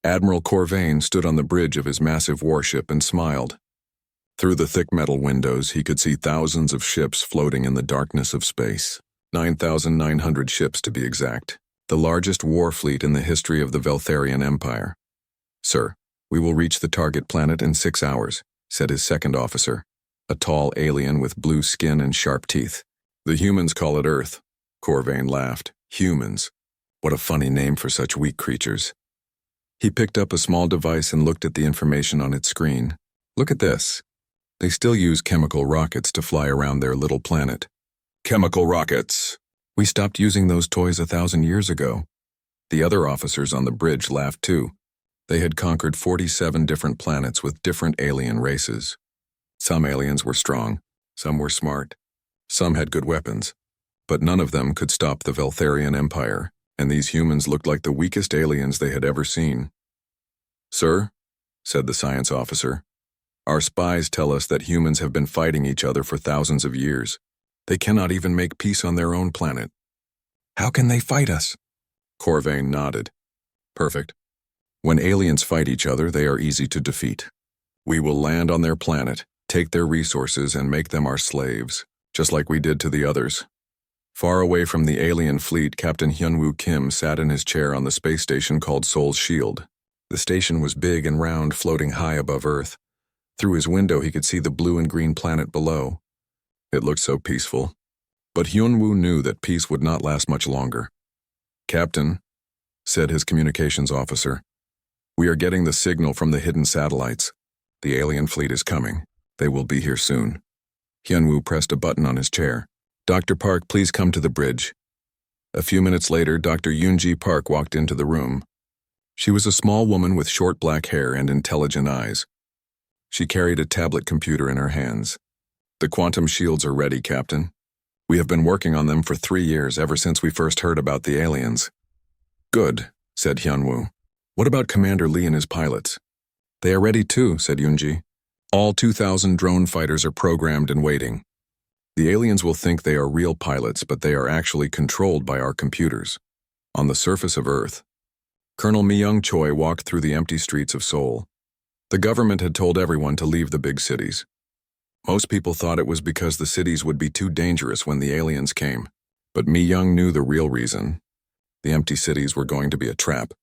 Admiral Corvain stood on the bridge of his massive warship and smiled. Through the thick metal windows, he could see thousands of ships floating in the darkness of space. 9,900 ships, to be exact. The largest war fleet in the history of the Veltharian Empire. "Sir, we will reach the target planet in 6 hours," said his second officer, a tall alien with blue skin and sharp teeth. "The humans call it Earth." Corvain laughed. "Humans. What a funny name for such weak creatures." He picked up a small device and looked at the information on its screen. "Look at this. They still use chemical rockets to fly around their little planet." "Chemical rockets! We stopped using those toys 1,000 years ago." The other officers on the bridge laughed too. They had conquered 47 different planets with different alien races. Some aliens were strong, some were smart, some had good weapons, but none of them could stop the Veltharian Empire, and these humans looked like the weakest aliens they had ever seen. "Sir," said the science officer, "our spies tell us that humans have been fighting each other for thousands of years. They cannot even make peace on their own planet." "How can they fight us?" Corvain nodded. "Perfect. When aliens fight each other, they are easy to defeat. We will land on their planet, take their resources, and make them our slaves, just like we did to the others." Far away from the alien fleet, Captain Hyunwoo Kim sat in his chair on the space station called Seoul's Shield. The station was big and round, floating high above Earth. Through his window, he could see the blue and green planet below. It looked so peaceful. But Hyunwoo knew that peace would not last much longer. "Captain," said his communications officer, "we are getting the signal from the hidden satellites. The alien fleet is coming. They will be here soon." Hyunwoo pressed a button on his chair. "Dr. Park, please come to the bridge." A few minutes later, Dr. Yoonji Park walked into the room. She was a small woman with short black hair and intelligent eyes. She carried a tablet computer in her hands. "The quantum shields are ready, Captain. We have been working on them for 3 years, ever since we first heard about the aliens." "Good," said Hyunwoo. "What about Commander Lee and his pilots?" "They are ready too," said Yoonji. "All 2,000 drone fighters are programmed and waiting. The aliens will think they are real pilots, but they are actually controlled by our computers. On the surface of Earth." Colonel Mi-young Choi walked through the empty streets of Seoul. The government had told everyone to leave the big cities. Most people thought it was because the cities would be too dangerous when the aliens came. But Mi-young knew the real reason. The empty cities were going to be a trap.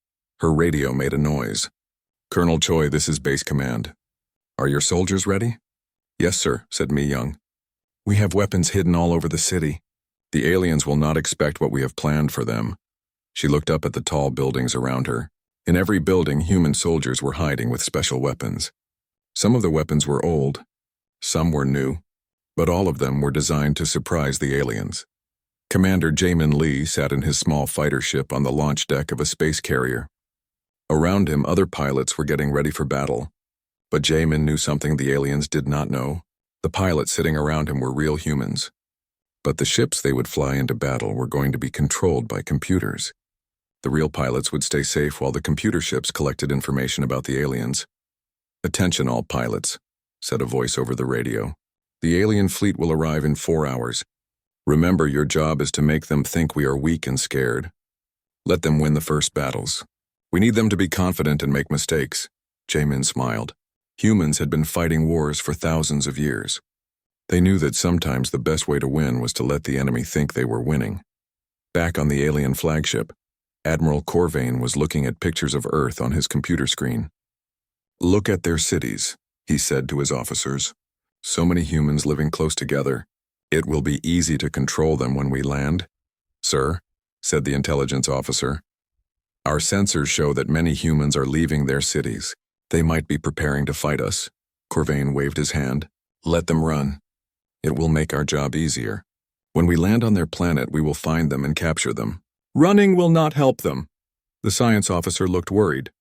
Her radio made a noise. "Colonel Choi, this is Base Command. Are your soldiers ready?" "Yes, sir," said Mi-young. "We have weapons hidden all over the city. The aliens will not expect what we have planned for them." She looked up at the tall buildings around her. In every building, human soldiers were hiding with special weapons. Some of the weapons were old. Some were new, but all of them were designed to surprise the aliens. Commander Jamin Lee sat in his small fighter ship on the launch deck of a space carrier. Around him, other pilots were getting ready for battle. But Jamin knew something the aliens did not know. The pilots sitting around him were real humans. But the ships they would fly into battle were going to be controlled by computers. The real pilots would stay safe while the computer ships collected information about the aliens. "Attention all pilots," said a voice over the radio. "The alien fleet will arrive in 4 hours. Remember, your job is to make them think we are weak and scared. Let them win the first battles. We need them to be confident and make mistakes." Jamin smiled. Humans had been fighting wars for thousands of years. They knew that sometimes the best way to win was to let the enemy think they were winning. Back on the alien flagship, Admiral Corvain was looking at pictures of Earth on his computer screen. "Look at their cities," he said to his officers. "So many humans living close together. It will be easy to control them when we land." "Sir," said the intelligence officer, "our sensors show that many humans are leaving their cities. They might be preparing to fight us." Corvain waved his hand. "Let them run. It will make our job easier. When we land on their planet, we will find them and capture them." "Running will not help them." The science officer looked worried.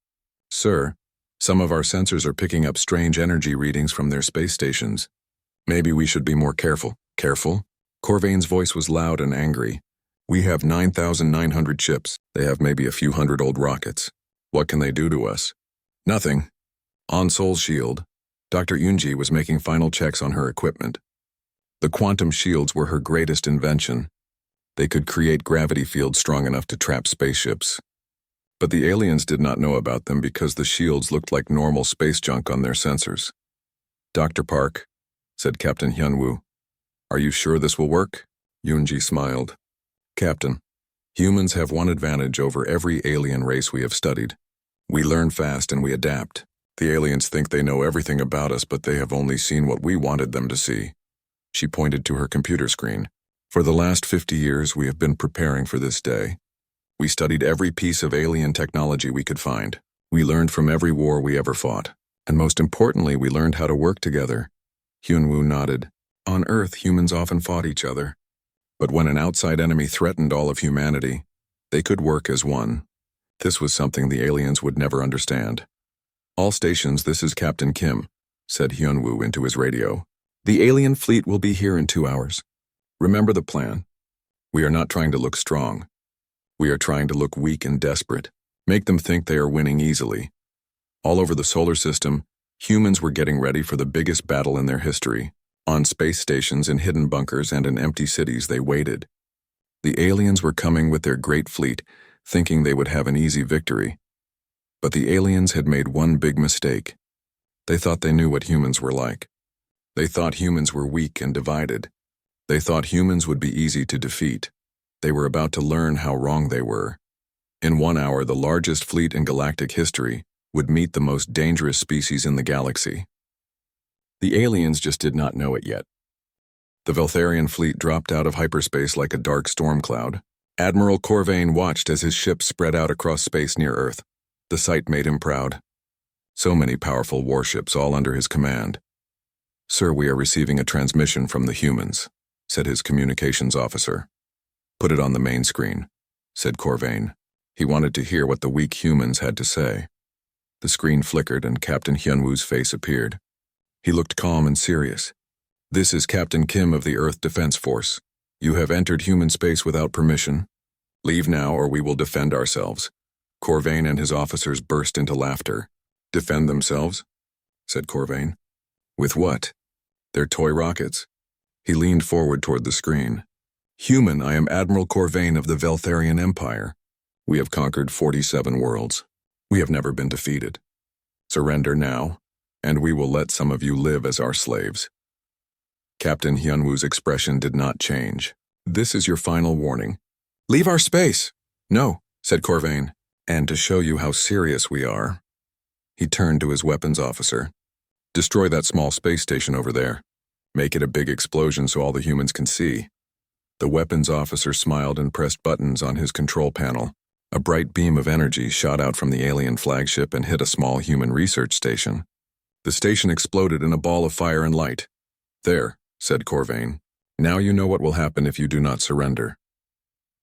"Sir, some of our sensors are picking up strange energy readings from their space stations. Maybe we should be more careful." "Careful?" Corvain's voice was loud and angry. "We have 9,900 ships. They have maybe a few hundred old rockets. What can they do to us?" "Nothing." On Seoul's Shield, Dr. Yoonji was making final checks on her equipment. The quantum shields were her greatest invention. They could create gravity fields strong enough to trap spaceships. But the aliens did not know about them because the shields looked like normal space junk on their sensors. "Dr. Park," said Captain Hyunwoo, "are you sure this will work?" Yoonji smiled. "Captain, humans have one advantage over every alien race we have studied. We learn fast and we adapt. The aliens think they know everything about us, but they have only seen what we wanted them to see." She pointed to her computer screen. "For the last 50 years, we have been preparing for this day. We studied every piece of alien technology we could find. We learned from every war we ever fought. And most importantly, we learned how to work together." Hyunwoo nodded. "On Earth, humans often fought each other. But when an outside enemy threatened all of humanity, they could work as one. This was something the aliens would never understand." "All stations, this is Captain Kim," said Hyunwoo into his radio. "The alien fleet will be here in 2 hours. Remember the plan. We are not trying to look strong. We are trying to look weak and desperate. Make them think they are winning easily." All over the solar system, humans were getting ready for the biggest battle in their history. On space stations, in hidden bunkers, and in empty cities, they waited. The aliens were coming with their great fleet, thinking they would have an easy victory. But the aliens had made one big mistake. They thought they knew what humans were like. They thought humans were weak and divided. They thought humans would be easy to defeat. They were about to learn how wrong they were. In 1 hour, the largest fleet in galactic history would meet the most dangerous species in the galaxy. The aliens just did not know it yet. The Veltharian fleet dropped out of hyperspace like a dark storm cloud. Admiral Corvain watched as his ship spread out across space near Earth. The sight made him proud. So many powerful warships, all under his command. "Sir, we are receiving a transmission from the humans," said his communications officer. "Put it on the main screen," said Corvain. He wanted to hear what the weak humans had to say. The screen flickered and Captain Hyunwoo's face appeared. He looked calm and serious. "This is Captain Kim of the Earth Defense Force. You have entered human space without permission. Leave now or we will defend ourselves." Corvain and his officers burst into laughter. "Defend themselves?" said Corvain. "With what?" "Their toy rockets." He leaned forward toward the screen. "Human, I am Admiral Corvain of the Veltharian Empire. We have conquered 47 worlds. We have never been defeated. Surrender now, and we will let some of you live as our slaves." Captain Hyunwoo's expression did not change. "This is your final warning. Leave our space." "No," said Corvain. "And to show you how serious we are," he turned to his weapons officer. "Destroy that small space station over there. Make it a big explosion so all the humans can see." The weapons officer smiled and pressed buttons on his control panel. A bright beam of energy shot out from the alien flagship and hit a small human research station. The station exploded in a ball of fire and light. "There," said Corvain. "Now you know what will happen if you do not surrender."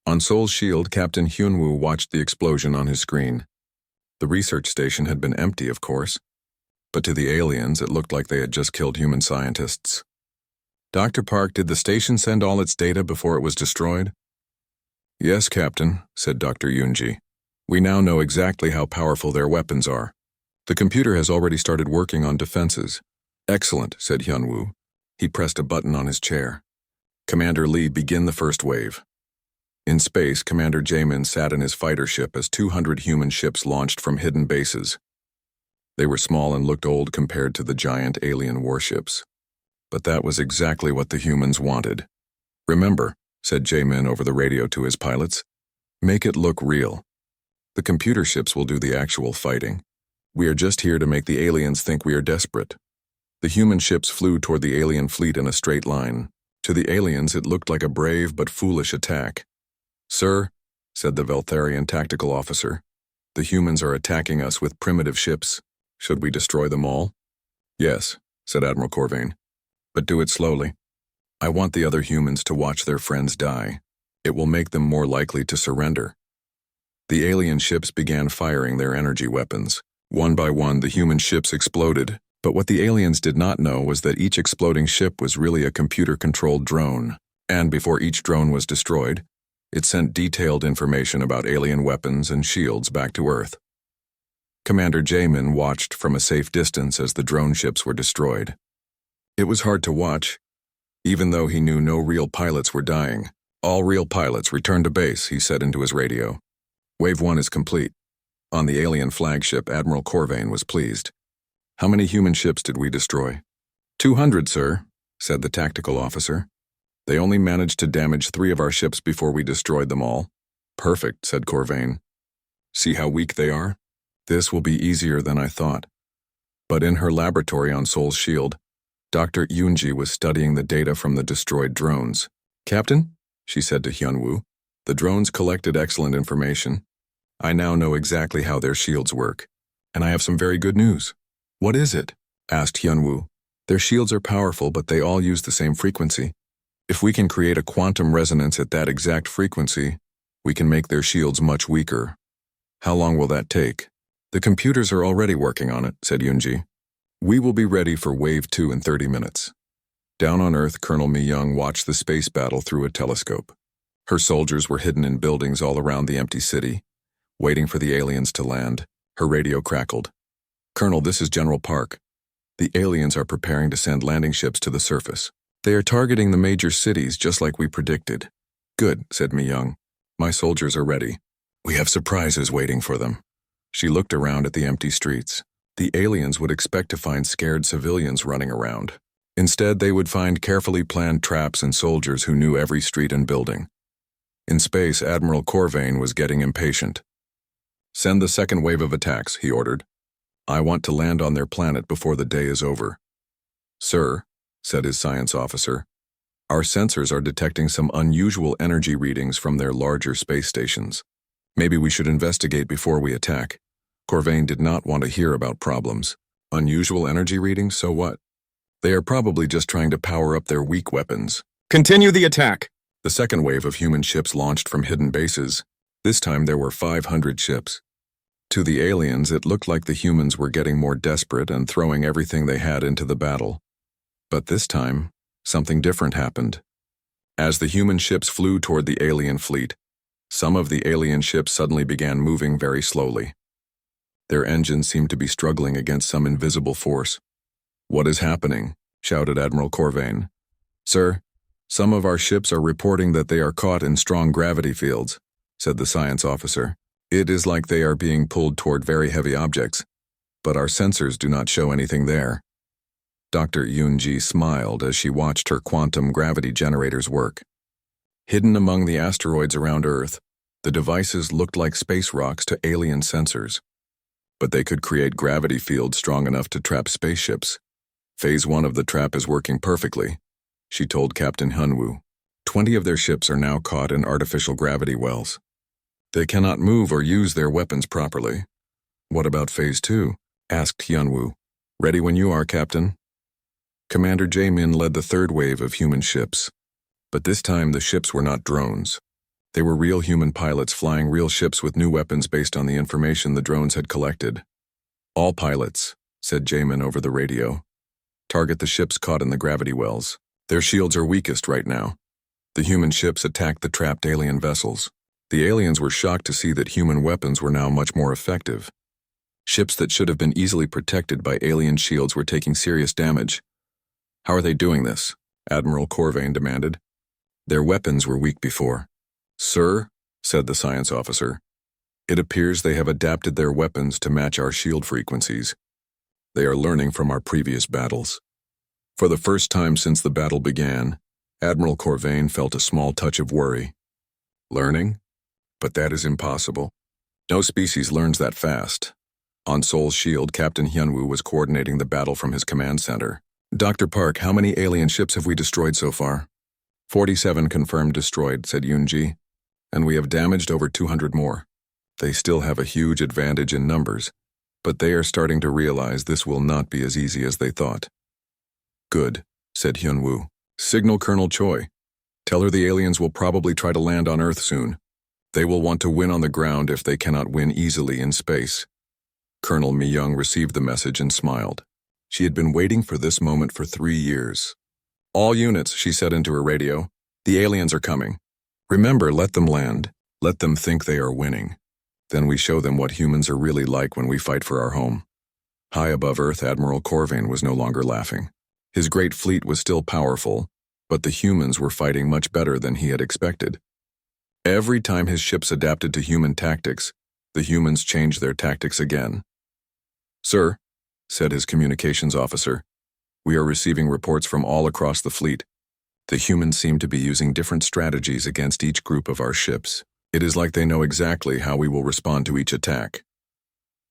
On Seoul's shield, Captain Hyunwoo watched the explosion on his screen. The research station had been empty, of course, but to the aliens it looked like they had just killed human scientists. "Dr. Park, did the station send all its data before it was destroyed?" "Yes, Captain," said Dr. Yoonji. "We now know exactly how powerful their weapons are. The computer has already started working on defenses." "Excellent," said Hyunwoo. He pressed a button on his chair. "Commander Lee, begin the first wave." In space, Commander Jaemin sat in his fighter ship as 200 human ships launched from hidden bases. They were small and looked old compared to the giant alien warships. But that was exactly what the humans wanted. "Remember," said Jaemin over the radio to his pilots, "make it look real. The computer ships will do the actual fighting. We are just here to make the aliens think we are desperate." The human ships flew toward the alien fleet in a straight line. To the aliens, it looked like a brave but foolish attack. "Sir," said the Veltharian tactical officer, "the humans are attacking us with primitive ships. Should we destroy them all?" "Yes," said Admiral Corvain, "but do it slowly. I want the other humans to watch their friends die. It will make them more likely to surrender." The alien ships began firing their energy weapons. One by one, the human ships exploded, but what the aliens did not know was that each exploding ship was really a computer-controlled drone, and before each drone was destroyed, it sent detailed information about alien weapons and shields back to Earth. Commander Jaemin watched from a safe distance as the drone ships were destroyed. It was hard to watch, even though he knew no real pilots were dying. "All real pilots return to base," he said into his radio. "Wave 1 is complete. On the alien flagship, Admiral Corvain was pleased. "How many human ships did we destroy?" 200, sir, said the tactical officer. "They only managed to damage 3 of our ships before we destroyed them all." "Perfect," said Corvain. "See how weak they are? This will be easier than I thought." But in her laboratory on Sol's shield, Dr. Yunji was studying the data from the destroyed drones. "Captain," she said to Hyunwoo, "the drones collected excellent information. I now know exactly how their shields work. And I have some very good news." "What is it?" asked Hyunwoo. "Their shields are powerful, but they all use the same frequency. If we can create a quantum resonance at that exact frequency, we can make their shields much weaker." "How long will that take?" "The computers are already working on it," said Yunji. "We will be ready for Wave 2 in 30 minutes. Down on Earth, Colonel Mi-young watched the space battle through a telescope. Her soldiers were hidden in buildings all around the empty city, waiting for the aliens to land. Her radio crackled. "Colonel, this is General Park. The aliens are preparing to send landing ships to the surface. They are targeting the major cities just like we predicted." "Good," said Mi-young. "My soldiers are ready. We have surprises waiting for them." She looked around at the empty streets. The aliens would expect to find scared civilians running around. Instead, they would find carefully planned traps and soldiers who knew every street and building. In space, Admiral Corvain was getting impatient. "Send the second wave of attacks," he ordered. "I want to land on their planet before the day is over." "Sir," said his science officer, "our sensors are detecting some unusual energy readings from their larger space stations. Maybe we should investigate before we attack." Corvain did not want to hear about problems. Unusual energy readings, so what? They are probably just trying to power up their weak weapons. "Continue the attack!" The second wave of human ships launched from hidden bases. This time there were 500 ships. To the aliens, it looked like the humans were getting more desperate and throwing everything they had into the battle. But this time, something different happened. As the human ships flew toward the alien fleet, some of the alien ships suddenly began moving very slowly. Their engines seemed to be struggling against some invisible force. "What is happening?" shouted Admiral Corvain. "Sir, some of our ships are reporting that they are caught in strong gravity fields," said the science officer. "It is like they are being pulled toward very heavy objects, but our sensors do not show anything there." Dr. Yunji smiled as she watched her quantum gravity generators work. Hidden among the asteroids around Earth, the devices looked like space rocks to alien sensors. But they could create gravity fields strong enough to trap spaceships. "Phase 1 of the trap is working perfectly," she told Captain Hyunwoo. 20 of their ships are now caught in artificial gravity wells. They cannot move or use their weapons properly. "What about Phase 2? Asked Hyunwoo. "Ready when you are, Captain." Commander Jae-min led the third wave of human ships. But this time the ships were not drones. They were real human pilots flying real ships with new weapons based on the information the drones had collected. "All pilots," said Jaemin over the radio, "target the ships caught in the gravity wells. Their shields are weakest right now." The human ships attacked the trapped alien vessels. The aliens were shocked to see that human weapons were now much more effective. Ships that should have been easily protected by alien shields were taking serious damage. "How are they doing this?" Admiral Corvain demanded. "Their weapons were weak before." "Sir," said the science officer, "it appears they have adapted their weapons to match our shield frequencies. They are learning from our previous battles." For the first time since the battle began, Admiral Corvain felt a small touch of worry. "Learning? But that is impossible. No species learns that fast." On Sol's shield, Captain Hyunwoo was coordinating the battle from his command center. "Dr. Park, how many alien ships have we destroyed so far?" 47 confirmed destroyed, said Yunji, "and we have damaged over 200 more. They still have a huge advantage in numbers, but they are starting to realize this will not be as easy as they thought." "Good," said Hyunwoo. "Signal Colonel Choi. Tell her the aliens will probably try to land on Earth soon. They will want to win on the ground if they cannot win easily in space." Colonel Mi-young received the message and smiled. She had been waiting for this moment for 3 years. "All units," she said into her radio, "the aliens are coming. Remember, let them land. Let them think they are winning. Then we show them what humans are really like when we fight for our home." High above Earth, Admiral Corvain was no longer laughing. His great fleet was still powerful, but the humans were fighting much better than he had expected. Every time his ships adapted to human tactics, The humans changed their tactics again. "Sir," said his communications officer, "we are receiving reports from all across the fleet. The humans seem to be using different strategies against each group of our ships. It is like they know exactly how we will respond to each attack."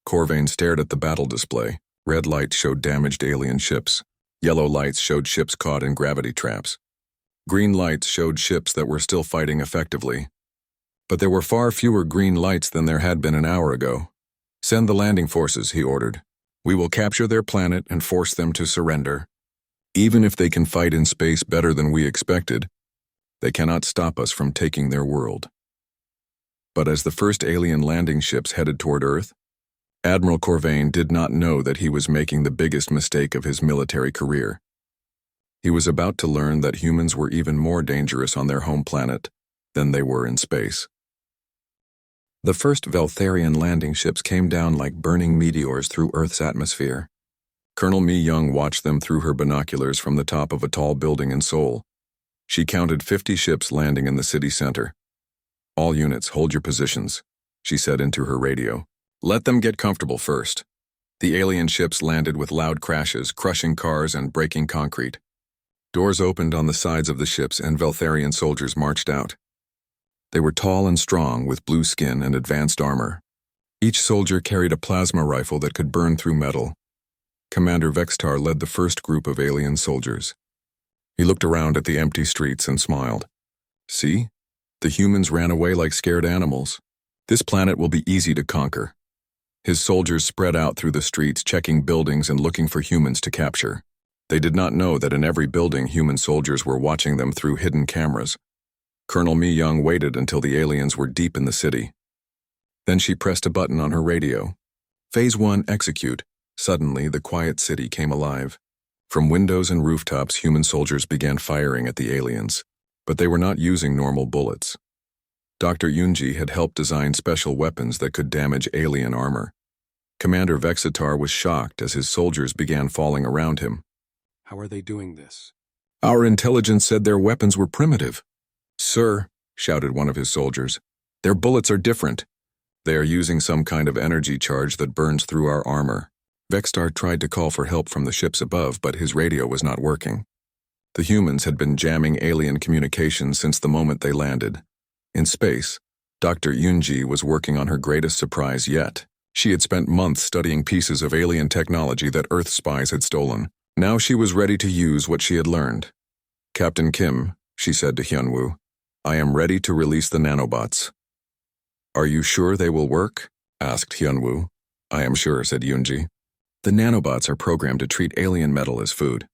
Corvain stared at the battle display. Red lights showed damaged alien ships. Yellow lights showed ships caught in gravity traps. Green lights showed ships that were still fighting effectively. But there were far fewer green lights than there had been an hour ago. "Send the landing forces," he ordered. "We will capture their planet and force them to surrender. Even if they can fight in space better than we expected, they cannot stop us from taking their world." But as the first alien landing ships headed toward Earth, Admiral Corvain did not know that he was making the biggest mistake of his military career. He was about to learn that humans were even more dangerous on their home planet than they were in space. The first Veltharian landing ships came down like burning meteors through Earth's atmosphere. Colonel Mi Young watched them through her binoculars from the top of a tall building in Seoul. She counted 50 ships landing in the city center. "All units, hold your positions," she said into her radio. "Let them get comfortable first." The alien ships landed with loud crashes, crushing cars and breaking concrete. Doors opened on the sides of the ships and Veltharian soldiers marched out. They were tall and strong, with blue skin and advanced armor. Each soldier carried a plasma rifle that could burn through metal. Commander Vextar led the first group of alien soldiers. He looked around at the empty streets and smiled. "See? The humans ran away like scared animals. This planet will be easy to conquer." His soldiers spread out through the streets, checking buildings and looking for humans to capture. They did not know that in every building human soldiers were watching them through hidden cameras. Colonel Mi Young waited until the aliens were deep in the city. Then she pressed a button on her radio. "Phase 1, execute." Suddenly, the quiet city came alive. From windows and rooftops, human soldiers began firing at the aliens, but they were not using normal bullets. Dr. Yunji had helped design special weapons that could damage alien armor. Commander Vexitar was shocked as his soldiers began falling around him. "How are they doing this?" "Our intelligence said their weapons were primitive." "Sir," shouted one of his soldiers, "their bullets are different. They are using some kind of energy charge that burns through our armor." Vextar tried to call for help from the ships above, but his radio was not working. The humans had been jamming alien communications since the moment they landed. In space, Dr. Yunji was working on her greatest surprise yet. She had spent months studying pieces of alien technology that Earth spies had stolen. Now she was ready to use what she had learned. "Captain Kim," she said to Hyunwoo, "I am ready to release the nanobots." "Are you sure they will work?" asked Hyunwoo. "I am sure," said Yunji. "The nanobots are programmed to treat alien metal as food.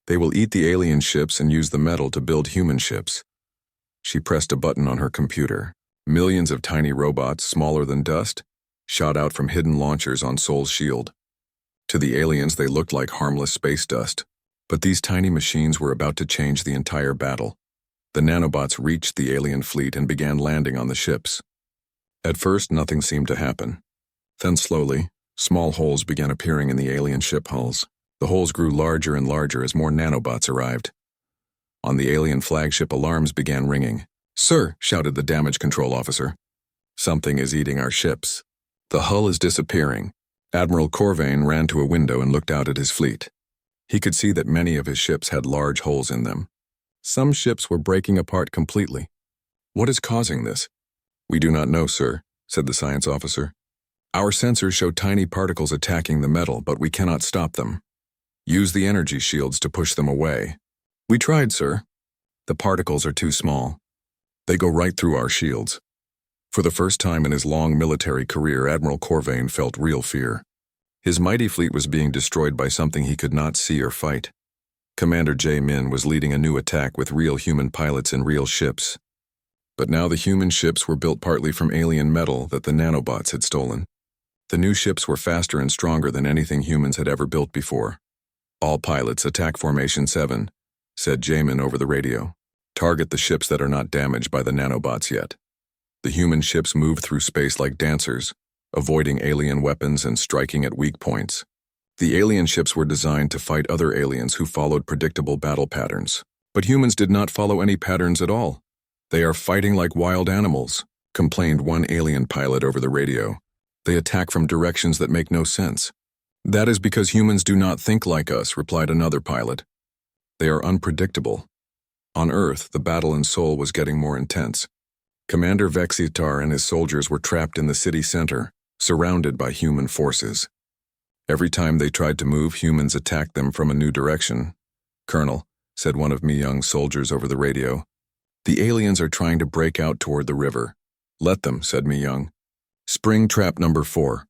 They will eat the alien ships and use the metal to build human ships." She pressed a button on her computer. Millions of tiny robots, smaller than dust, shot out from hidden launchers on Seoul's shield. To the aliens, they looked like harmless space dust. But these tiny machines were about to change the entire battle. The nanobots reached the alien fleet and began landing on the ships. At first, nothing seemed to happen. Then slowly, small holes began appearing in the alien ship hulls. The holes grew larger and larger as more nanobots arrived. On the alien flagship, alarms began ringing. "Sir," shouted the damage control officer, "something is eating our ships. The hull is disappearing." Admiral Corvain ran to a window and looked out at his fleet. He could see that many of his ships had large holes in them. Some ships were breaking apart completely. "What is causing this?" "We do not know, sir," said the science officer. "Our sensors show tiny particles attacking the metal, but we cannot stop them. Use the energy shields to push them away." "We tried, sir. The particles are too small. They go right through our shields." For the first time in his long military career, Admiral Corvain felt real fear. His mighty fleet was being destroyed by something he could not see or fight. Commander Jae-min was leading a new attack with real human pilots and real ships. But now the human ships were built partly from alien metal that the nanobots had stolen. The new ships were faster and stronger than anything humans had ever built before. "All pilots, attack Formation 7, said Jamin over the radio. "Target the ships that are not damaged by the nanobots yet." The human ships moved through space like dancers, avoiding alien weapons and striking at weak points. The alien ships were designed to fight other aliens who followed predictable battle patterns. But humans did not follow any patterns at all. "They are fighting like wild animals," complained one alien pilot over the radio. They attack from directions that make no sense. That is because humans do not think like us, replied another pilot. They are unpredictable. On Earth, the battle in Seoul was getting more intense. Commander Vexitar and his soldiers were trapped in the city center, surrounded by human forces. Every time they tried to move, humans attacked them from a new direction. Colonel, said one of Mi Young's soldiers over the radio, the aliens are trying to break out toward the river. Let them, said Mi Young. Spring trap number 4.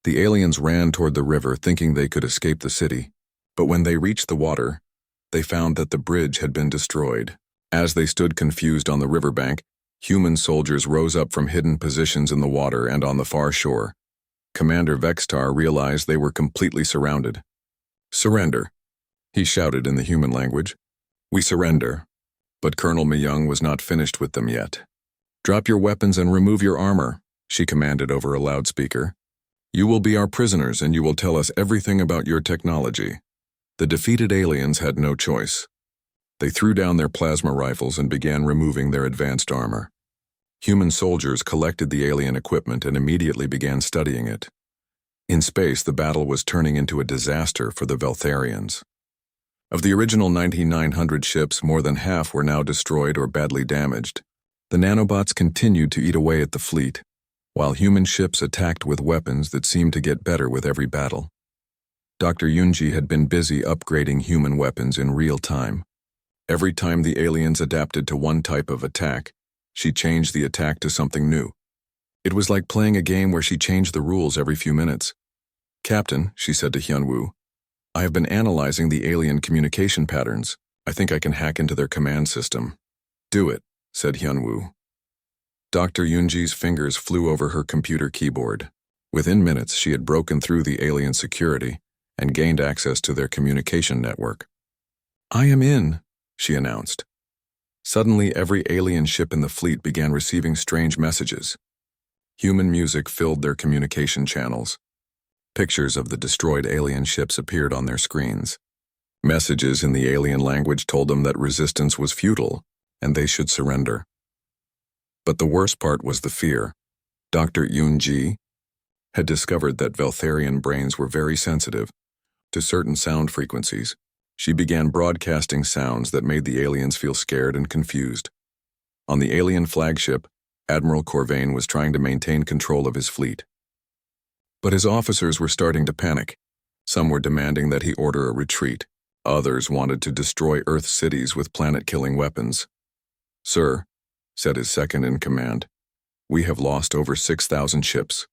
The aliens ran toward the river thinking they could escape the city, but when they reached the water, they found that the bridge had been destroyed. As they stood confused on the riverbank, human soldiers rose up from hidden positions in the water and on the far shore. Commander Vextar realized they were completely surrounded. Surrender, he shouted in the human language. We surrender. But Colonel Mi Young was not finished with them yet. Drop your weapons and remove your armor, she commanded over a loudspeaker. You will be our prisoners and you will tell us everything about your technology. The defeated aliens had no choice. They threw down their plasma rifles and began removing their advanced armor. Human soldiers collected the alien equipment and immediately began studying it. In space, the battle was turning into a disaster for the Veltharians. Of the original 9,900 ships, more than half were now destroyed or badly damaged. The nanobots continued to eat away at the fleet, while human ships attacked with weapons that seemed to get better with every battle. Dr. Yunji had been busy upgrading human weapons in real time. Every time the aliens adapted to one type of attack, she changed the attack to something new. It was like playing a game where she changed the rules every few minutes. Captain, she said to Hyunwoo, I have been analyzing the alien communication patterns. I think I can hack into their command system. Do it, said Hyunwoo. Dr. Yunji's fingers flew over her computer keyboard. Within minutes, she had broken through the alien security and gained access to their communication network. I am in, she announced. Suddenly, every alien ship in the fleet began receiving strange messages. Human music filled their communication channels. Pictures of the destroyed alien ships appeared on their screens. Messages in the alien language told them that resistance was futile and they should surrender. But the worst part was the fear. Dr. Yoon-ji had discovered that Veltharian brains were very sensitive to certain sound frequencies. She began broadcasting sounds that made the aliens feel scared and confused. On the alien flagship, Admiral Corvain was trying to maintain control of his fleet. But his officers were starting to panic. Some were demanding that he order a retreat. Others wanted to destroy Earth cities with planet-killing weapons. Sir, said his second-in-command, we have lost over 6,000 ships.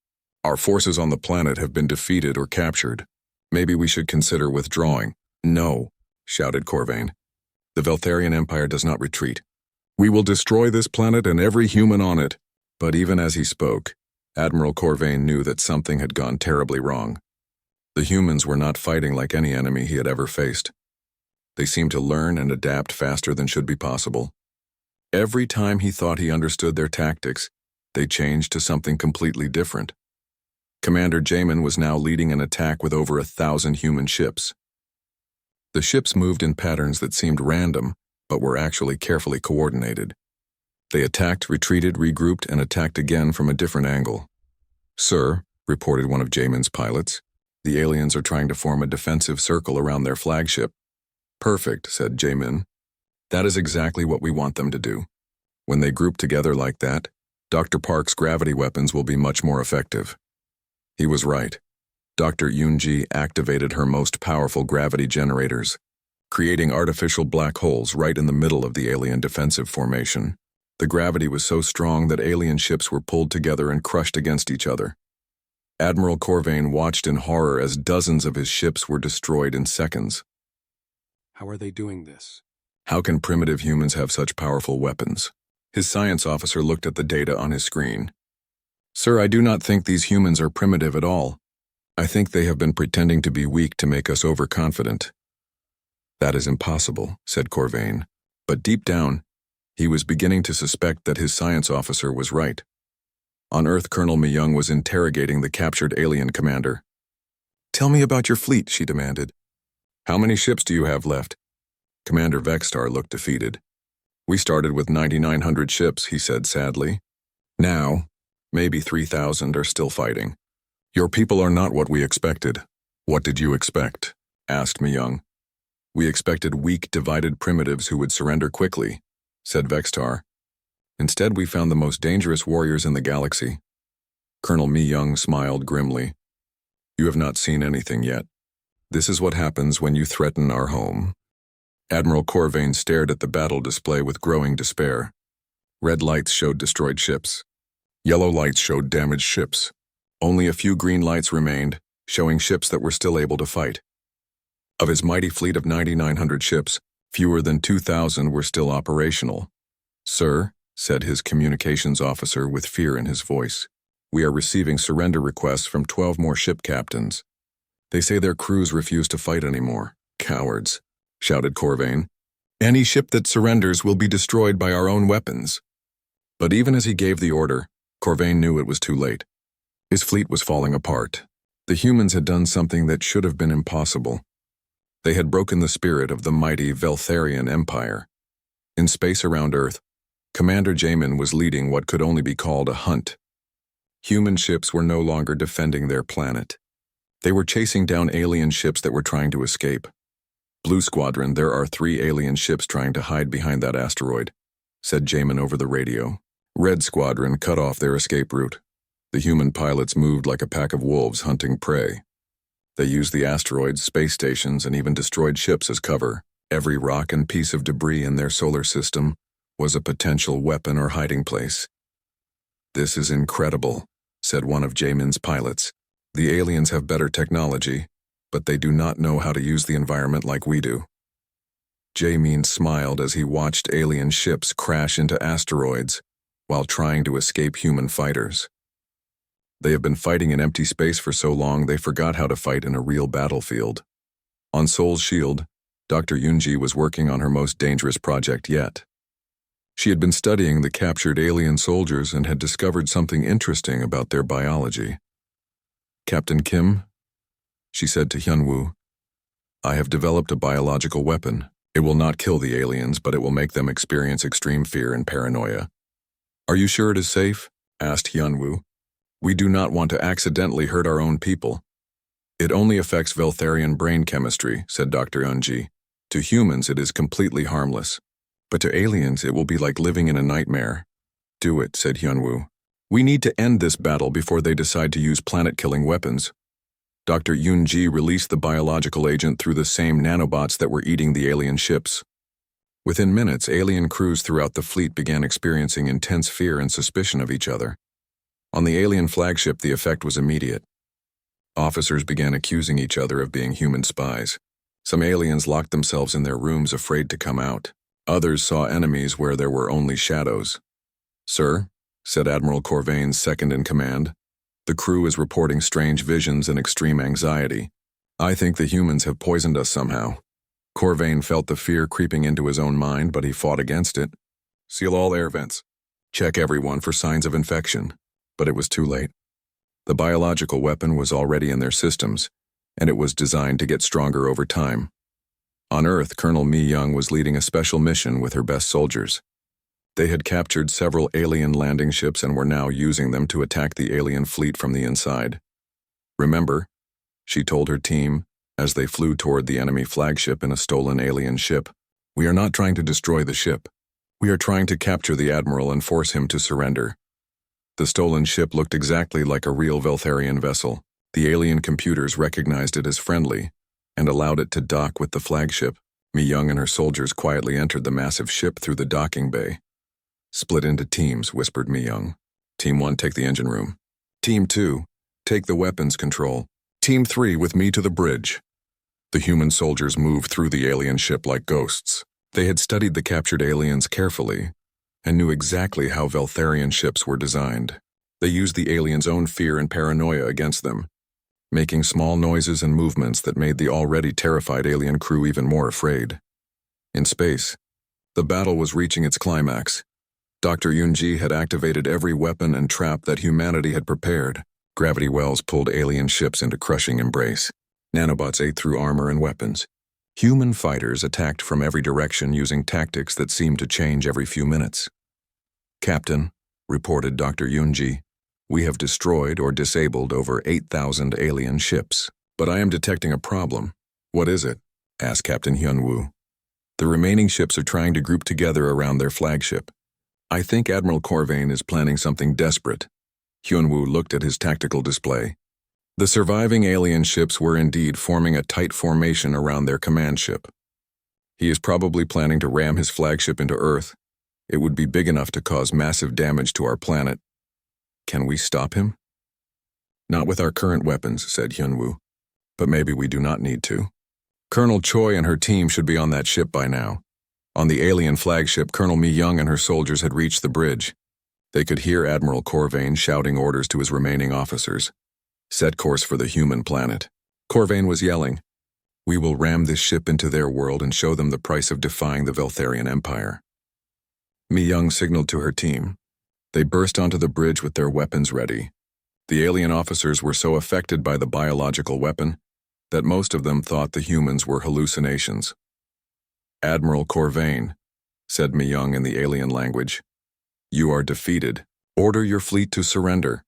Our forces on the planet have been defeated or captured. Maybe we should consider withdrawing. No, shouted Corvain. The Veltharian Empire does not retreat. We will destroy this planet and every human on it. But even as he spoke, Admiral Corvain knew that something had gone terribly wrong. The humans were not fighting like any enemy he had ever faced. They seemed to learn and adapt faster than should be possible. Every time he thought he understood their tactics, they changed to something completely different. Commander Jamin was now leading an attack with over 1,000 human ships. The ships moved in patterns that seemed random, but were actually carefully coordinated. They attacked, retreated, regrouped, and attacked again from a different angle. Sir, reported one of Jamin's pilots, the aliens are trying to form a defensive circle around their flagship. Perfect, said Jamin. That is exactly what we want them to do. When they group together like that, Dr. Park's gravity weapons will be much more effective. He was right. Dr. Yoon-ji activated her most powerful gravity generators, creating artificial black holes right in the middle of the alien defensive formation. The gravity was so strong that alien ships were pulled together and crushed against each other. Admiral Corvain watched in horror as dozens of his ships were destroyed in seconds. How are they doing this? How can primitive humans have such powerful weapons? His science officer looked at the data on his screen. Sir, I do not think these humans are primitive at all. I think they have been pretending to be weak to make us overconfident. That is impossible, said Corvain. But deep down, he was beginning to suspect that his science officer was right. On Earth, Colonel Mi Young was interrogating the captured alien commander. Tell me about your fleet, she demanded. How many ships do you have left? Commander Vextar looked defeated. We started with 9,900 ships, he said sadly. Now, maybe 3,000 are still fighting. Your people are not what we expected. What did you expect? Asked Mi-young. We expected weak, divided primitives who would surrender quickly, said Vextar. Instead, we found the most dangerous warriors in the galaxy. Colonel Mi-young smiled grimly. You have not seen anything yet. This is what happens when you threaten our home. Admiral Corvain stared at the battle display with growing despair. Red lights showed destroyed ships. Yellow lights showed damaged ships. Only a few green lights remained, showing ships that were still able to fight. Of his mighty fleet of 9,900 ships, fewer than 2,000 were still operational. Sir, said his communications officer with fear in his voice, we are receiving surrender requests from 12 more ship captains. They say their crews refuse to fight anymore. Cowards, shouted Corvain. Any ship that surrenders will be destroyed by our own weapons. But even as he gave the order, Corvain knew it was too late. His fleet was falling apart. The humans had done something that should have been impossible. They had broken the spirit of the mighty Veltharian Empire. In space around Earth, Commander Jamin was leading what could only be called a hunt. Human ships were no longer defending their planet. They were chasing down alien ships that were trying to escape. Blue Squadron, there are 3 alien ships trying to hide behind that asteroid, said Jamin over the radio. Red Squadron cut off their escape route. The human pilots moved like a pack of wolves hunting prey. They used the asteroids, space stations, and even destroyed ships as cover. Every rock and piece of debris in their solar system was a potential weapon or hiding place. This is incredible, said one of Jamin's pilots. The aliens have better technology, but they do not know how to use the environment like we do. Jamin smiled as he watched alien ships crash into asteroids while trying to escape human fighters. They have been fighting in empty space for so long they forgot how to fight in a real battlefield. On Sol's shield, Dr. Yunji was working on her most dangerous project yet. She had been studying the captured alien soldiers and had discovered something interesting about their biology. Captain Kim, she said to Hyunwoo, I have developed a biological weapon. It will not kill the aliens, but it will make them experience extreme fear and paranoia. Are you sure it is safe? Asked Hyunwoo. We do not want to accidentally hurt our own people. It only affects Veltharian brain chemistry, said Dr. Yunji. To humans it is completely harmless. But to aliens it will be like living in a nightmare. Do it, said Hyunwoo. We need to end this battle before they decide to use planet-killing weapons. Dr. Yunji released the biological agent through the same nanobots that were eating the alien ships. Within minutes, alien crews throughout the fleet began experiencing intense fear and suspicion of each other. On the alien flagship, the effect was immediate. Officers began accusing each other of being human spies. Some aliens locked themselves in their rooms afraid to come out. Others saw enemies where there were only shadows. Sir, said Admiral Corvain's second-in-command, the crew is reporting strange visions and extreme anxiety. I think the humans have poisoned us somehow. Corvain felt the fear creeping into his own mind, but he fought against it. Seal all air vents. Check everyone for signs of infection. But it was too late. The biological weapon was already in their systems, and it was designed to get stronger over time. On Earth, Colonel Mi-young was leading a special mission with her best soldiers. They had captured several alien landing ships and were now using them to attack the alien fleet from the inside. Remember, she told her team, as they flew toward the enemy flagship in a stolen alien ship, we are not trying to destroy the ship. We are trying to capture the admiral and force him to surrender. The stolen ship looked exactly like a real Veltharian vessel. The alien computers recognized it as friendly and allowed it to dock with the flagship. Mi-young and her soldiers quietly entered the massive ship through the docking bay. Split into teams, whispered Mi-young. Team 1, take the engine room. Team 2, take the weapons control. Team 3, with me to the bridge. The human soldiers moved through the alien ship like ghosts. They had studied the captured aliens carefully and knew exactly how Veltharian ships were designed. They used the aliens' own fear and paranoia against them, making small noises and movements that made the already terrified alien crew even more afraid. In space, the battle was reaching its climax. Dr. Yunji had activated every weapon and trap that humanity had prepared. Gravity wells pulled alien ships into crushing embrace. Nanobots ate through armor and weapons. Human fighters attacked from every direction using tactics that seemed to change every few minutes. Captain, reported Dr. Yunji, We have destroyed or disabled over 8,000 alien ships. But I am detecting a problem. What is it? Asked Captain Hyunwoo. The remaining ships are trying to group together around their flagship. I think Admiral Corvain is planning something desperate. Hyunwoo looked at his tactical display. The surviving alien ships were indeed forming a tight formation around their command ship. He is probably planning to ram his flagship into Earth. It would be big enough to cause massive damage to our planet. Can we stop him? Not with our current weapons, said Hyunwoo. But maybe we do not need to. Colonel Choi and her team should be on that ship by now. On the alien flagship, Colonel Mi-young and her soldiers had reached the bridge. They could hear Admiral Corvain shouting orders to his remaining officers. Set course for the human planet. Corvain was yelling, "We will ram this ship into their world and show them the price of defying the Veltharian Empire." Mi-young signaled to her team. They burst onto the bridge with their weapons ready. The alien officers were so affected by the biological weapon that most of them thought the humans were hallucinations. "Admiral Corvain," said Mi-young in the alien language, "you are defeated. Order your fleet to surrender."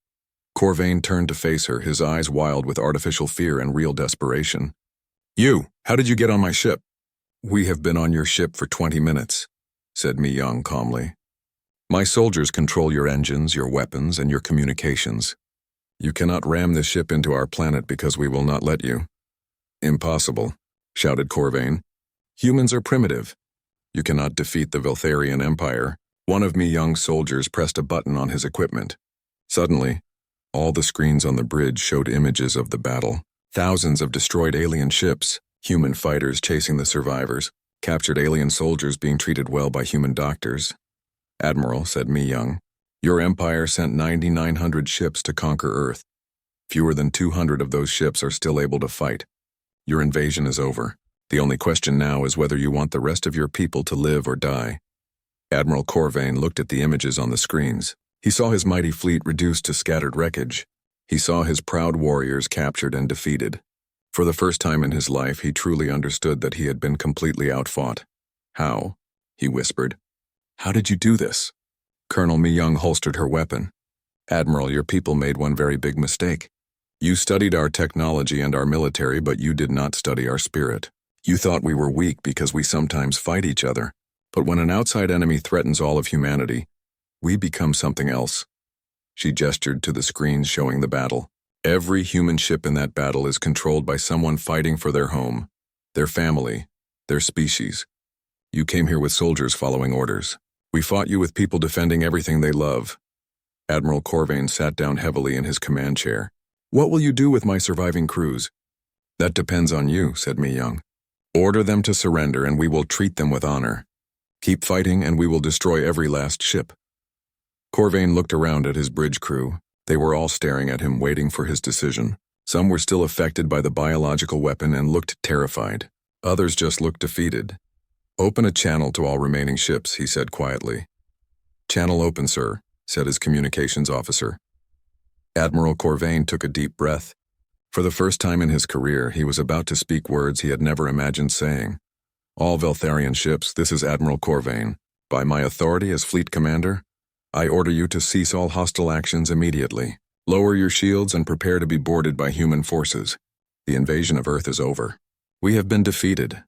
Corvain turned to face her, his eyes wild with artificial fear and real desperation. "You, how did you get on my ship?" "We have been on your ship for 20 minutes, said Mi-young calmly. "My soldiers control your engines, your weapons, and your communications. You cannot ram this ship into our planet because we will not let you." "Impossible," shouted Corvain. "Humans are primitive. You cannot defeat the Veltharian Empire." One of Mi-young's soldiers pressed a button on his equipment. Suddenly, all the screens on the bridge showed images of the battle. Thousands of destroyed alien ships, human fighters chasing the survivors, captured alien soldiers being treated well by human doctors. "Admiral," said Mi-young, "your empire sent 9,900 ships to conquer Earth. Fewer than 200 of those ships are still able to fight. Your invasion is over. The only question now is whether you want the rest of your people to live or die." Admiral Corvain looked at the images on the screens. He saw his mighty fleet reduced to scattered wreckage. He saw his proud warriors captured and defeated. For the first time in his life, he truly understood that he had been completely outfought. "How?" he whispered. "How did you do this?" Colonel Mi-young holstered her weapon. "Admiral, your people made one very big mistake. You studied our technology and our military, but you did not study our spirit. You thought we were weak because we sometimes fight each other. But when an outside enemy threatens all of humanity, we become something else." She gestured to the screens showing the battle. Every human ship in that battle is controlled by someone fighting for their home, their family, their species. You came here with soldiers following orders. We fought you with people defending everything they love. Admiral Corvain sat down heavily in his command chair. "What will you do with my surviving crews?" "That depends on you," said Mi-young. "Order them to surrender and we will treat them with honor. Keep fighting and we will destroy every last ship." Corvain looked around at his bridge crew. They were all staring at him, waiting for his decision. Some were still affected by the biological weapon and looked terrified. Others just looked defeated. "Open a channel to all remaining ships," he said quietly. "Channel open, sir," said his communications officer. Admiral Corvain took a deep breath. For the first time in his career, he was about to speak words he had never imagined saying. "All Veltharian ships, this is Admiral Corvain. By my authority as fleet commander, I order you to cease all hostile actions immediately. Lower your shields and prepare to be boarded by human forces. The invasion of Earth is over. We have been defeated."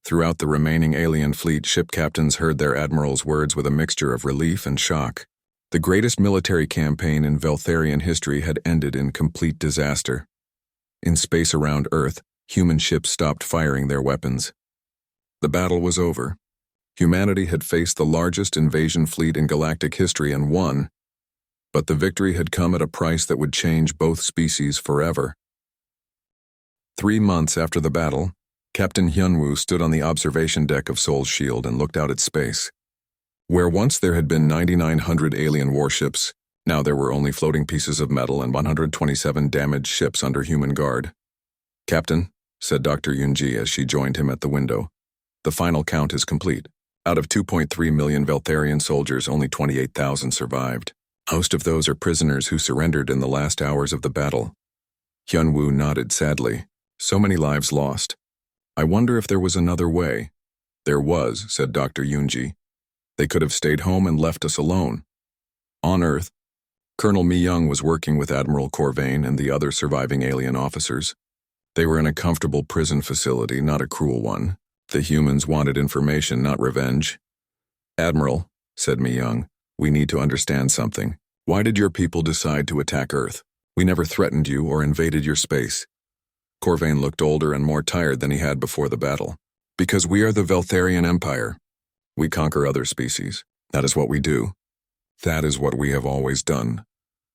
Throughout the remaining alien fleet, ship captains heard their admiral's words with a mixture of relief and shock. The greatest military campaign in Veltharian history had ended in complete disaster. In space around Earth, human ships stopped firing their weapons. The battle was over. Humanity had faced the largest invasion fleet in galactic history and won, but the victory had come at a price that would change both species forever. 3 months after the battle, Captain Hyunwoo stood on the observation deck of Seoul's shield and looked out at space. Where once there had been 9,900 alien warships, now there were only floating pieces of metal and 127 damaged ships under human guard. "Captain," said Dr. Yoonji as she joined him at the window, "the final count is complete. Out of 2.3 million Veltharian soldiers, only 28,000 survived. Most of those are prisoners who surrendered in the last hours of the battle." Hyunwoo nodded sadly. "So many lives lost. I wonder if there was another way." "There was," said Dr. Yoonji. "They could have stayed home and left us alone. On Earth, Colonel Mi-young was working with Admiral Corvain and the other surviving alien officers. They were in a comfortable prison facility, not a cruel one. The humans wanted information, not revenge. "Admiral," said Mi-young, "we need to understand something. Why did your people decide to attack Earth? We never threatened you or invaded your space." Corvain looked older and more tired than he had before the battle. "Because we are the Veltharian Empire. We conquer other species. That is what we do. That is what we have always done."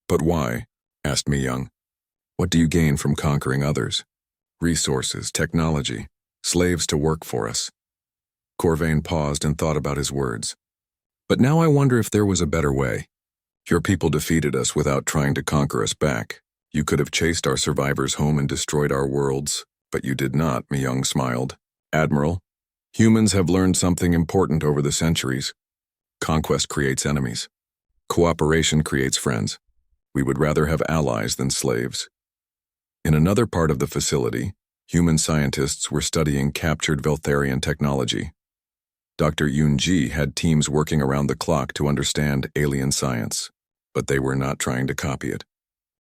"But why?" asked Mi-young. "What do you gain from conquering others?" "Resources, technology, slaves to work for us." Corvain paused and thought about his words. "But now I wonder if there was a better way. Your people defeated us without trying to conquer us back. You could have chased our survivors home and destroyed our worlds, but you did not," Mi-young smiled. "Admiral, humans have learned something important over the centuries. Conquest creates enemies. Cooperation creates friends. We would rather have allies than slaves." In another part of the facility, human scientists were studying captured Veltharian technology. Dr. Yoon-ji had teams working around the clock to understand alien science, but they were not trying to copy it.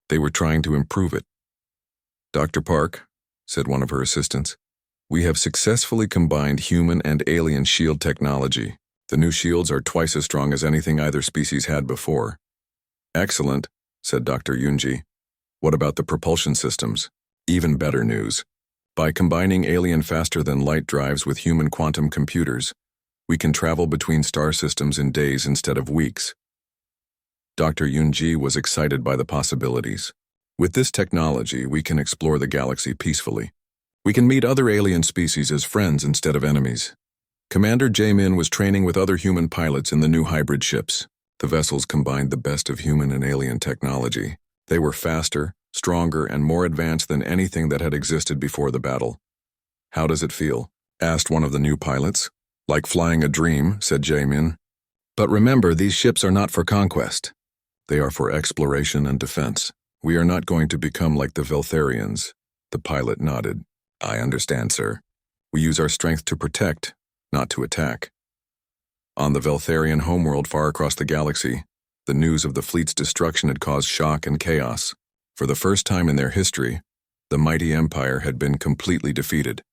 They were trying to improve it. "Dr. Park," said one of her assistants, "we have successfully combined human and alien shield technology. The new shields are twice as strong as anything either species had before." "Excellent," said Dr. Yoon-ji. "What about the propulsion systems?" "Even better news. By combining alien faster-than-light drives with human quantum computers, we can travel between star systems in days instead of weeks." Dr. Yoon-ji was excited by the possibilities. "With this technology, we can explore the galaxy peacefully. We can meet other alien species as friends instead of enemies." Commander Jae-min was training with other human pilots in the new hybrid ships. The vessels combined the best of human and alien technology. They were faster, stronger, and more advanced than anything that had existed before the battle. "How does it feel?" asked one of the new pilots. "Like flying a dream," said Jae-min. "But remember, these ships are not for conquest. They are for exploration and defense. We are not going to become like the Veltharians." The pilot nodded. "I understand, sir. We use our strength to protect, not to attack." On the Veltharian homeworld far across the galaxy, the news of the fleet's destruction had caused shock and chaos. For the first time in their history, the mighty empire had been completely defeated.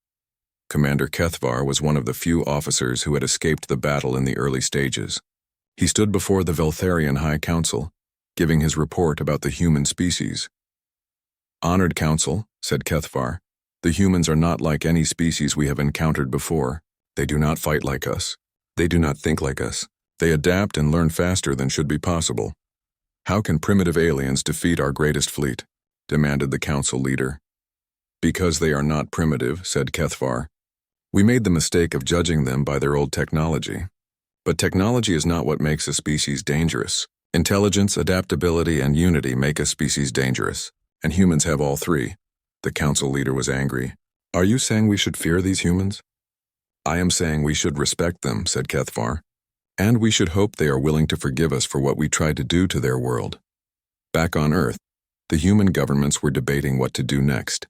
Commander Kethvar was one of the few officers who had escaped the battle in the early stages. He stood before the Veltharian High Council, giving his report about the human species. "Honored Council," said Kethvar, "the humans are not like any species we have encountered before. They do not fight like us. They do not think like us. They adapt and learn faster than should be possible. How can primitive aliens defeat our greatest fleet?" demanded the council leader. "Because they are not primitive," said Kethvar. "We made the mistake of judging them by their old technology. But technology is not what makes a species dangerous. Intelligence, adaptability, and unity make a species dangerous, and humans have all three." The council leader was angry. "Are you saying we should fear these humans?" "I am saying we should respect them," said Kethvar. "And we should hope they are willing to forgive us for what we tried to do to their world." Back on Earth, the human governments were debating what to do next.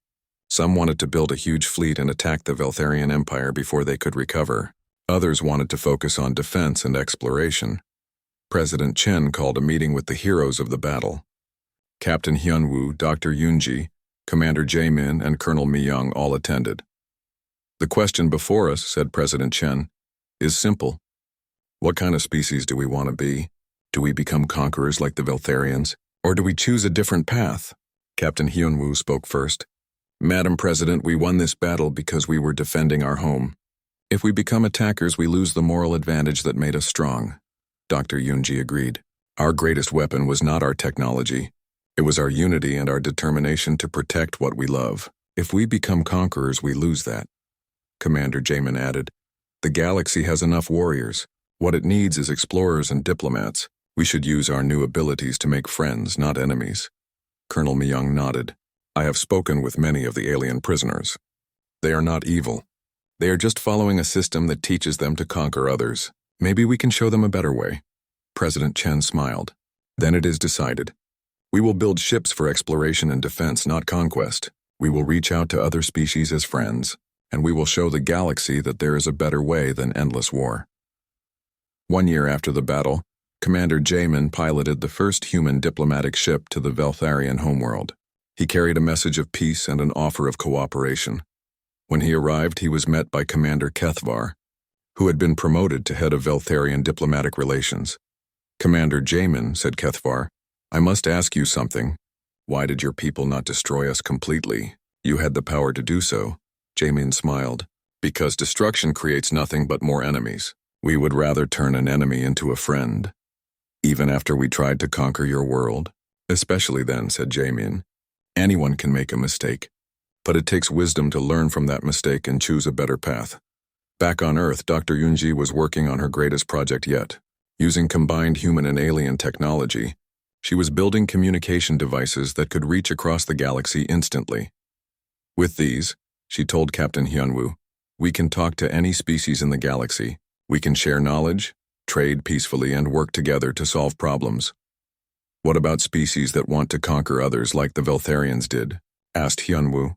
Some wanted to build a huge fleet and attack the Veltharian Empire before they could recover. Others wanted to focus on defense and exploration. President Chen called a meeting with the heroes of the battle. Captain Hyun-woo, Dr. Yoon-ji, Commander Jae-min, and Colonel Mi-young all attended. "The question before us," said President Chen, "is simple. What kind of species do we want to be? Do we become conquerors like the Veltharians, or do we choose a different path?" Captain Hyun-woo spoke first. "Madam President, we won this battle because we were defending our home. If we become attackers, we lose the moral advantage that made us strong." Dr. Yoon-ji agreed. "Our greatest weapon was not our technology. It was our unity and our determination to protect what we love. If we become conquerors, we lose that." Commander Jae-min added, "The galaxy has enough warriors. What it needs is explorers and diplomats. We should use our new abilities to make friends, not enemies." Colonel Mi-young nodded. "I have spoken with many of the alien prisoners. They are not evil. They are just following a system that teaches them to conquer others. Maybe we can show them a better way." President Chen smiled. "Then it is decided. We will build ships for exploration and defense, not conquest. We will reach out to other species as friends, and we will show the galaxy that there is a better way than endless war." 1 year after the battle, Commander Jamin piloted the first human diplomatic ship to the Veltharian homeworld. He carried a message of peace and an offer of cooperation. When he arrived, he was met by Commander Kethvar, who had been promoted to head of Veltharian diplomatic relations. Commander Jamin, said Kethvar, I must ask you something. Why did your people not destroy us completely? You had the power to do so. Jamin smiled. Because destruction creates nothing but more enemies. We would rather turn an enemy into a friend. Even after we tried to conquer your world? Especially then, said Jamin. Anyone can make a mistake. But it takes wisdom to learn from that mistake and choose a better path. Back on Earth, Dr. Yunji was working on her greatest project yet. Using combined human and alien technology, she was building communication devices that could reach across the galaxy instantly. With these, she told Captain Hyunwoo, we can talk to any species in the galaxy. We can share knowledge, trade peacefully, and work together to solve problems. What about species that want to conquer others like the Veltharians did? Asked Hyunwoo.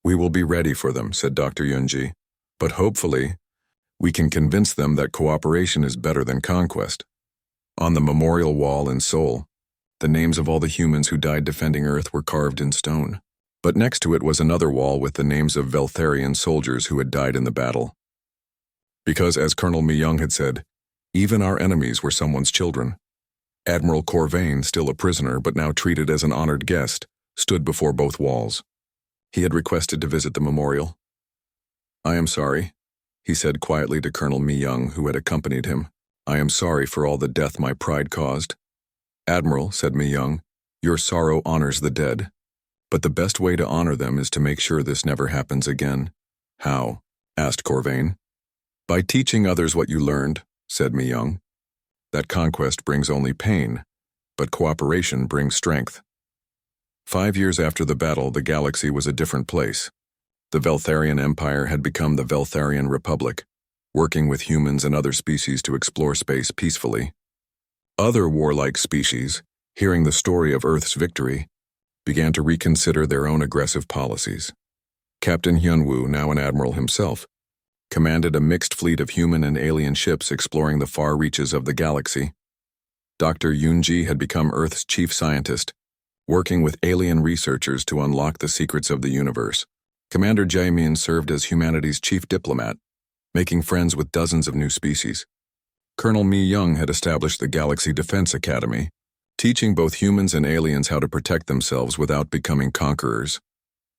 We will be ready for them, said Dr. Yunji. But hopefully, we can convince them that cooperation is better than conquest. On the memorial wall in Seoul, the names of all the humans who died defending Earth were carved in stone. But next to it was another wall with the names of Veltharian soldiers who had died in the battle. Because, as Colonel Mi-young had said, even our enemies were someone's children. Admiral Corvain, still a prisoner but now treated as an honored guest, stood before both walls. He had requested to visit the memorial. I am sorry, he said quietly to Colonel Mi-young, who had accompanied him. I am sorry for all the death my pride caused. Admiral, said Mi-young, your sorrow honors the dead. But the best way to honor them is to make sure this never happens again. How? Asked Corvain. By teaching others what you learned, said Mi-young. That conquest brings only pain, but cooperation brings strength. 5 years after the battle, the galaxy was a different place. The Veltharian Empire had become the Veltharian Republic, working with humans and other species to explore space peacefully. Other warlike species, hearing the story of Earth's victory, began to reconsider their own aggressive policies. Captain Hyunwoo, now an admiral himself, commanded a mixed fleet of human and alien ships exploring the far reaches of the galaxy. Dr. Yunji had become Earth's chief scientist, working with alien researchers to unlock the secrets of the universe. Commander Jamin served as humanity's chief diplomat, making friends with dozens of new species. Colonel Mi-young had established the Galaxy Defense Academy, teaching both humans and aliens how to protect themselves without becoming conquerors.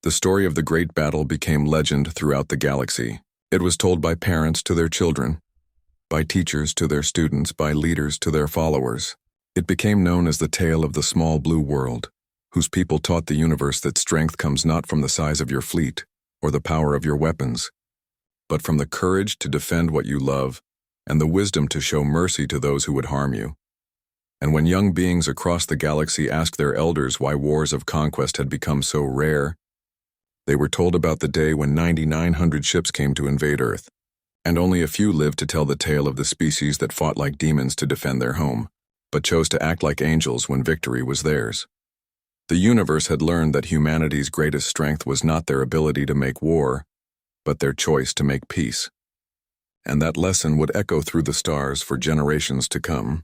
The story of the Great Battle became legend throughout the galaxy. It was told by parents to their children, by teachers to their students, by leaders to their followers. It became known as the tale of the small blue world, whose people taught the universe that strength comes not from the size of your fleet or the power of your weapons, but from the courage to defend what you love and the wisdom to show mercy to those who would harm you. And when young beings across the galaxy asked their elders why wars of conquest had become so rare, they were told about the day when 9,900 ships came to invade Earth, and only a few lived to tell the tale of the species that fought like demons to defend their home, but chose to act like angels when victory was theirs. The universe had learned that humanity's greatest strength was not their ability to make war, but their choice to make peace. And that lesson would echo through the stars for generations to come.